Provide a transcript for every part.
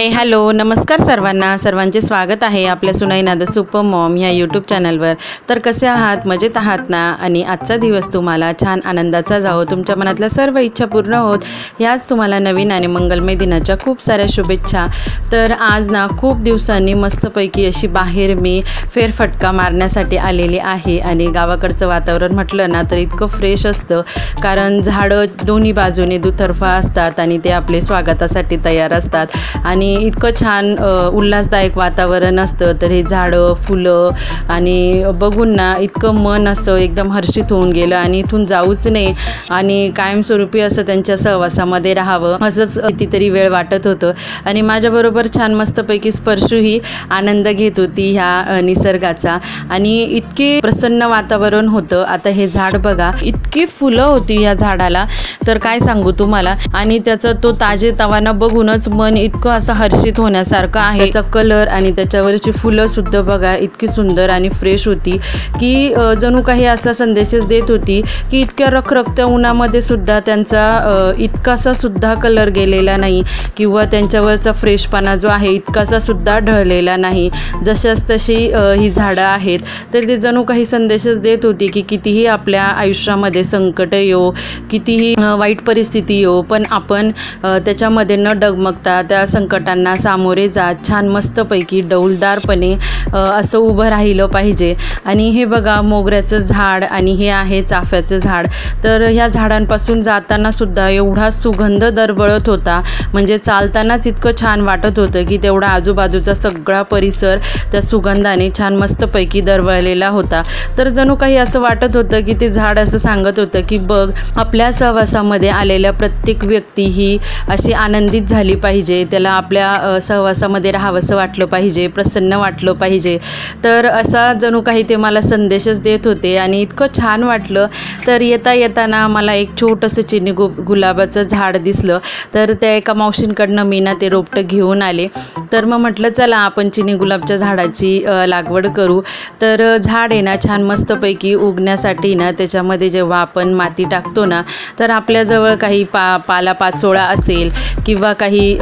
Hi hello नमस्कार सर्वांचे स्वागत आहे आपल्या सुनाईना द सुपर मॉम ह्या यूट्यूब चॅनलवर। तर कसे आहात, मजेत आहात ना? आणि आजचा दिवस तुम्हाला छान आनंदाचा जावो, तुमच्या मनातल्या सर्व इच्छा पूर्ण होत, याच तुम्हाला नवीन आणि मंगलमय दिनाच्या खूप साऱ्या शुभेच्छा। तर आज ना खूप दिवसांनी मस्तपैकी अशी बाहेर मी फेरफटका मारण्यासाठी आलेली आहे। आणि गावाकडचं वातावरण म्हटलं ना तर इतकं फ्रेश असतं, कारण झाडं दोन्ही बाजूने दुतर्फा असतात आणि ते आपले स्वागतासाठी तयार असतात आणि इतकं छान उल्हासदायक वातावरण असतं। तर हे झाडं फुलं आणि बघून ना इतकं मन असं एकदम हर्षित होऊन गेलं आणि इथून जाऊच नाही आणि कायमस्वरूपी असं त्यांच्या सहवासामध्ये राहावं असंच कितीतरी वेळ वाटत होतं। आणि माझ्याबरोबर छान मस्तपैकी स्पर्शूही आनंद घेत होती ह्या निसर्गाचा आणि इतके प्रसन्न वातावरण होतं। आता हे झाड बघा, इतकी फुलं होती ह्या झाडाला तर काय सांगू तुम्हाला। आणि त्याचा तो ताजेतवाना बघूनच मन इतकं असं हर्षित होण्यासारखं आहे। त्याचा कलर आणि त्याच्यावरची फुलं सुद्धा बघा इतकी सुंदर आणि फ्रेश होती की जणू काही असा संदेशच देत होती की इतक्या रखरखत्या उन्हामध्ये सुद्धा त्यांचा इतकासा सुद्धा कलर गेलेला नाही किंवा त्यांच्यावरचा फ्रेशपणा जो आहे इतकासा सुद्धा ढळलेला नाही। जशाच तशी ही झाडं आहेत तर ते जणू काही संदेशच देत होती की कितीही आपल्या आयुष्यामध्ये संकट येऊ, कितीही वाईट परिस्थिती येऊ, पण आपण त्याच्यामध्ये न डगमगता त्या संकटांना सामोरे जात छान मस्तपैकी डौलदारपणे असं उभं राहिलं पाहिजे। आणि हे बघा मोगऱ्याचं झाड आणि हे आहे चाफ्याचं झाड। तर ह्या झाडांपासून जाताना सुद्धा एवढा सुगंध दरवळत होता, म्हणजे चालतानाच इतकं छान वाटत होतं की तेवढा आजूबाजूचा सगळा परिसर त्या सुगंधाने छान मस्तपैकी दरवळलेला होता। तर जणू काही असं वाटत होतं की ते झाड असं सांगत होतं की बघ, आपल्या सहवासामध्ये आलेल्या प्रत्येक व्यक्ती ही अशी आनंदित झाली पाहिजे, त्याला आपल्या सहवासामध्ये राहावंसं वाटलं पाहिजे, प्रसन्न वाटलं पाहिजे। तर असा जणू काही ते मला संदेशच देत होते आणि इतकं छान वाटलं। तर येताना मला एक छोटंसं चिनी गुलाबाचं झाड दिसलं, तर त्या एका मावशींकडनं मी ना ते रोपटं घेऊन आले। तर मग म्हटलं चला आपण चिनी गुलाबच्या झाडाची लागवड करू। तर झाड आहे ना छान मस्तपैकी उगण्यासाठी ना त्याच्यामध्ये जेव्हा आपण माती टाकतो ना तर आपल्याजवळ काही पालापाचोळा असेल किंवा काही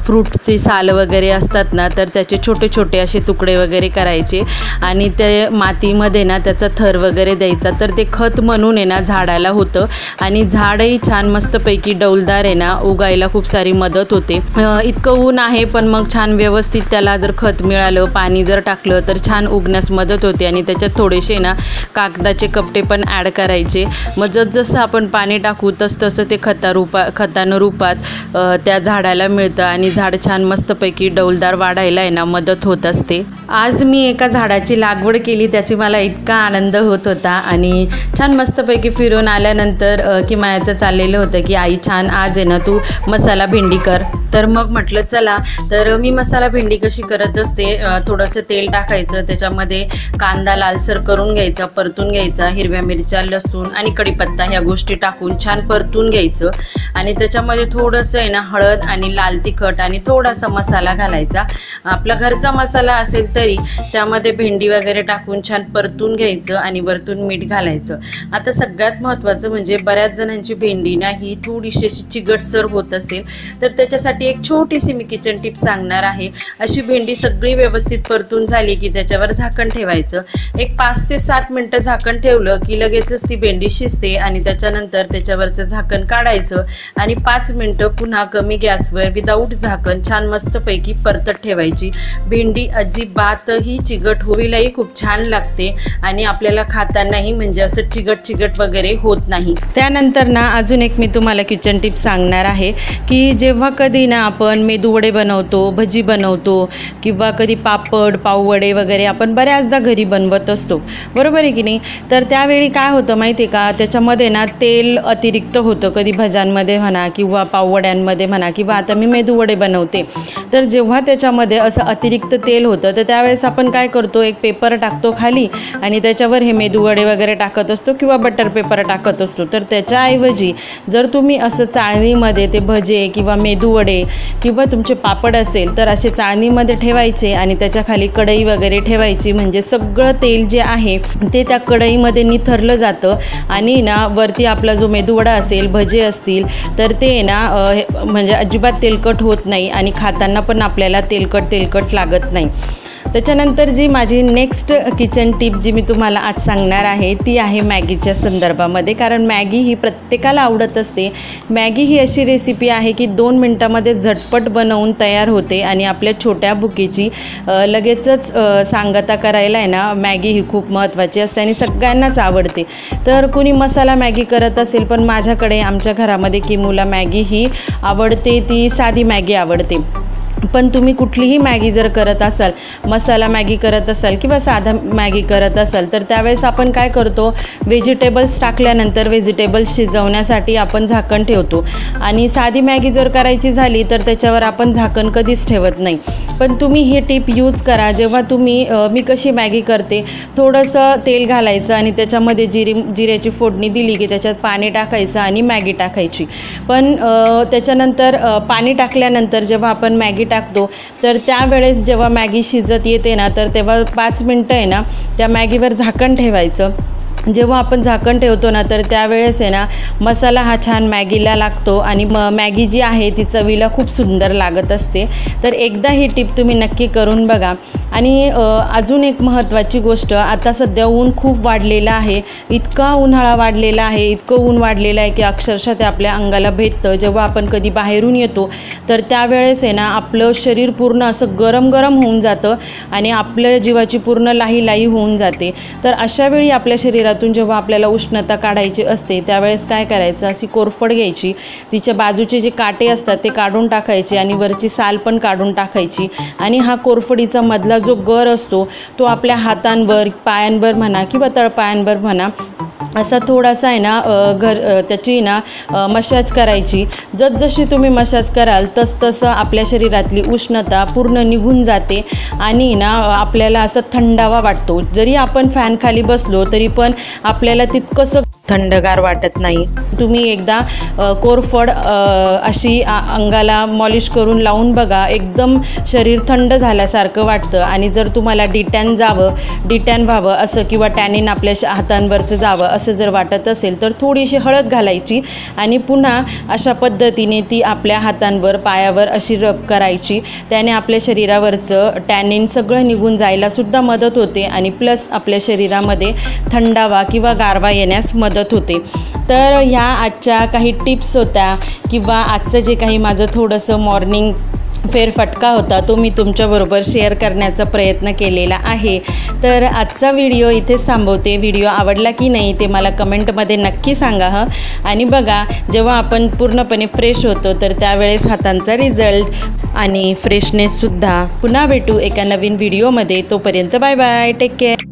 फ्रूटचे साल वगैरे असतात ना तर त्याचे छोटे छोटे असे तुकडे वगैरे करायचे आणि ते मातीमध्ये ना त्याचा थर वगैरे द्यायचा, तर ते खत म्हणून आहे ना झाडाला होतं आणि झाडही छान मस्तपैकी डौलदार आहे ना उगायला खूप सारी मदत होते। इतकं ऊन आहे पण मग छान व्यवस्थित त्याला जर खत मिळालं, पाणी जर टाकलं तर छान उगण्यास मदत होते। आणि त्याच्यात थोडेसे ना कागदाचे कपटे पण ॲड करायचे, मग जसं आपण पाणी टाकू तसं ते खतानं रूपात त्या झाडाला मिळतं आणि झाड छान मस्तपैकी डौलदार वाढायला आहे ना मदत होत असते। आज मी एका झाडाची लागवड केली, त्याची मला इतका आनंद होत होता। आणि छान मस्तपैकी फिरून आल्यानंतर किमयाचं चाललेलं होतं की आई छान आज आहे ना तू मसाला भेंडी कर। तर मग म्हटलं चला, तर मी मसाला भेंडी कशी करत असते, थोडंसं तेल टाकायचं, त्याच्यामध्ये कांदा लालसर करून घ्यायचा, परतून घ्यायचा, हिरव्या मिरच्या, लसूण आणि कढीपत्ता ह्या गोष्टी टाकून छान परतून घ्यायचं आणि त्याच्यामध्ये थोडंसं आहे ना हळद आणि लाल तिखट आणि थोडासा मसाला घालायचा। आपला घरचा मसाला असेल तरी त्यामध्ये भेंडी वगैरे टाकून छान परतून घ्यायचं आणि वरतून मीठ घालायचं। आता सगळ्यात महत्त्वाचं म्हणजे बऱ्याच जणांची भेंडी ना ही थोडीशी चिकटसर होत असेल, तर त्याच्यासाठी एक छोटीशी मी किचन टिप सांगणार आहे। अशी भेंडी सगळी व्यवस्थित परतून झाली की त्याच्यावर झाकण ठेवायचं, एक 5 ते 7 मिनटं झाकण ठेवलं की लगेचच ती भेंडी शिजते आणि त्याच्यानंतर त्याच्यावरचं झाकण काढायचं आणि 5 मिनटं पुन्हा कमी गॅसवर विदाऊट झाकण छान मस्तपैकी परतत ठेवायची। भेंडी अजिबातही चिकट होईलाही खूप छान लागते आणि आपल्याला खातानाही म्हणजे असं चिकट वगैरे होत नाही। त्यानंतर ना अजून एक मी तुम्हाला किचन टिप सांगणार आहे की जेव्हा कधी ना आपण मेदूवडे बनवतो, भजी बनवतो किंवा कधी पापड पाववडे वगैरे आपण बऱ्याचदा घरी बनवत असतो, बरोबर आहे की नाही? तर त्यावेळी काय होतं माहिती आहे का, त्याच्यामध्ये ना तेल अतिरिक्त होतं, कधी भज्यांमध्ये म्हणा किंवा पाववड्यांमध्ये म्हणा किंवा आता मी मेदूवडे बनवते तर जेव्हा त्याच्यामध्ये असं अतिरिक्त तेल होतं तर त्यावेळेस आपण काय करतो, एक पेपर टाकतो खाली आणि त्याच्यावर हे मेदूवडे वगैरे टाकत असतो किंवा बटर पेपर टाकत असतो। तर त्याच्याऐवजी जर तुम्ही असं चाळणीमध्ये ते भजे किंवा मेदूवडे किंवा तुमचे पापड असेल तर असे चाळणीमध्ये ठेवायचे आणि त्याच्याखाली कढई वगैरे ठेवायची, म्हणजे सगळं तेल जे आहे ते त्या कढईमध्ये निथरलं जातं आणि ना वरती आपला जो मेदूवडा असेल, भजे असतील तर ते ना म्हणजे अजिबात तेलकट होत होत नाही आणि खाताना पण आपल्याला तेलकट लागत नाही। त्याच्यानंतर जी माझी नेक्स्ट किचन टिप जी मी तुम्हाला आज सांगणार आहे ती आहे मॅगीच्या संदर्भामध्ये, कारण मॅगी ही प्रत्येकाला आवडत असते। मॅगी ही अशी रेसिपी आहे की 2 मिनटामध्ये झटपट बनवून तयार होते आणि आपल्या छोट्या भुकेची लगेचच सांगता करायला आहे ना मॅगी ही खूप महत्त्वाची असते आणि सगळ्यांनाच आवडते। तर कुणी मसाला मॅगी करत असेल, पण माझ्याकडे आमच्या घरामध्ये किमूला मॅगी ही आवडते, ती साधी मॅगी आवडते। पण तुम्ही कुठलीही मॅगी जर करत असाल, मसाला मॅगी करत असाल किंवा साधा मॅगी करत असाल, तर त्यावेळेस आपण काय करतो, व्हेजिटेबल्स टाकल्यानंतर व्हेजिटेबल्स शिजवण्यासाठी आपण झाकण ठेवतो आणि साधी मॅगी जर करायची झाली तर त्याच्यावर आपण झाकण कधीच ठेवत नाही। पण तुम्ही ही टिप यूज करा। जेव्हा तुम्ही मी कशी मॅगी करते, थोडंसं तेल घालायचं आणि त्याच्यामध्ये जिऱ्याची फोडणी दिली की त्याच्यात पाणी टाकायचं आणि मॅगी टाकायची। पण त्याच्यानंतर पाणी टाकल्यानंतर जेव्हा आपण मॅगी टाकतो तर त्यावेळेस जेव्हा मॅगी शिजत येते ना, तर तेव्हा 5 मिनटं आहे ना त्या मॅगीवर झाकण ठेवायचं। जेव्हा आपण झाकण ठेवतो ना तर त्यावेळेस आहे ना मसाला हा छान मॅगीला लागतो आणि मॅगी जी आहे ती चवीला खूप सुंदर लागत असते। तर एकदा ही टिप तुम्ही नक्की करून बघा। आणि अजून एक महत्त्वाची गोष्ट, आता सध्या ऊन खूप वाढलेलं आहे, इतका उन्हाळा वाढलेला आहे, इतकं ऊन वाढलेलं आहे की अक्षरशः ते आपल्या अंगाला भेटतं। जेव्हा आपण कधी बाहेरून येतो तर त्यावेळेस आहे ना आपलं शरीर पूर्ण असं गरम होऊन जातं आणि आपल्या जीवाची पूर्ण लाही होऊन जाते। तर अशा वेळी आपल्या शरीरातून जेव्हा आपल्याला उष्णता काढायची असते त्यावेळेस काय करायचं, अशी कोरफड घ्यायची, तिच्या बाजूचे जे काटे असतात ते काढून टाकायचे आणि वरची साल पण काढून टाकायची आणि हा कोरफडीचा मधला जो गर असतो तो आपल्या हातांवर, पायांवर म्हणा किंवा तळपायांवर म्हणा असा थोडासा आहे ना त्याची ना मसाज करायची। जसजशी तुम्ही मसाज कराल तसं आपल्या शरीरातली उष्णता पूर्ण निघून जाते आणि ना आपल्याला असं थंडावा वाटतो। जरी आपण फॅन खाली बसलो तरी पण आपल्याला तितकंसं थंडगार वाटत नाही। तुम्ही एकदा कोरफड अशी अंगाला मॉलिश करून लावून बघा, एकदम शरीर थंड झाल्यासारखं वाटतं। आणि जर तुम्हाला डिटॅन व्हावं असं किंवा टॅनिन आपल्या हातांवरचं जावं असं जर वाटत असेल तर थोडीशी हळद घालायची आणि पुन्हा अशा पद्धतीने ती आपल्या हातांवर, पायावर अशी रब करायची। त्याने आपल्या शरीरावरचं टॅनिन सगळं निघून जायला सुद्धा मदत होते आणि प्लस आपल्या शरीरामध्ये थंडावा किंवा गारवा येण्यास मदत होते। तर ह्या आजच्या काही टिप्स होत्या किंवा आजचं जे काही माझं थोडंसं मॉर्निंग फेरफटका होता तो मी तुमच्याबरोबर शेअर करण्याचा प्रयत्न केलेला आहे। तर आजचा व्हिडिओ इथेच थांबवते। व्हिडिओ आवडला की नाही ते मला कमेंटमध्ये नक्की सांगा हं। आणि बघा, जेव्हा आपण पूर्णपणे फ्रेश होतो तर त्यावेळेस हातांचा रिझल्ट आणि फ्रेशनेससुद्धा। पुन्हा भेटू एका नवीन व्हिडिओमध्ये, तोपर्यंत बाय बाय, टेक केअर।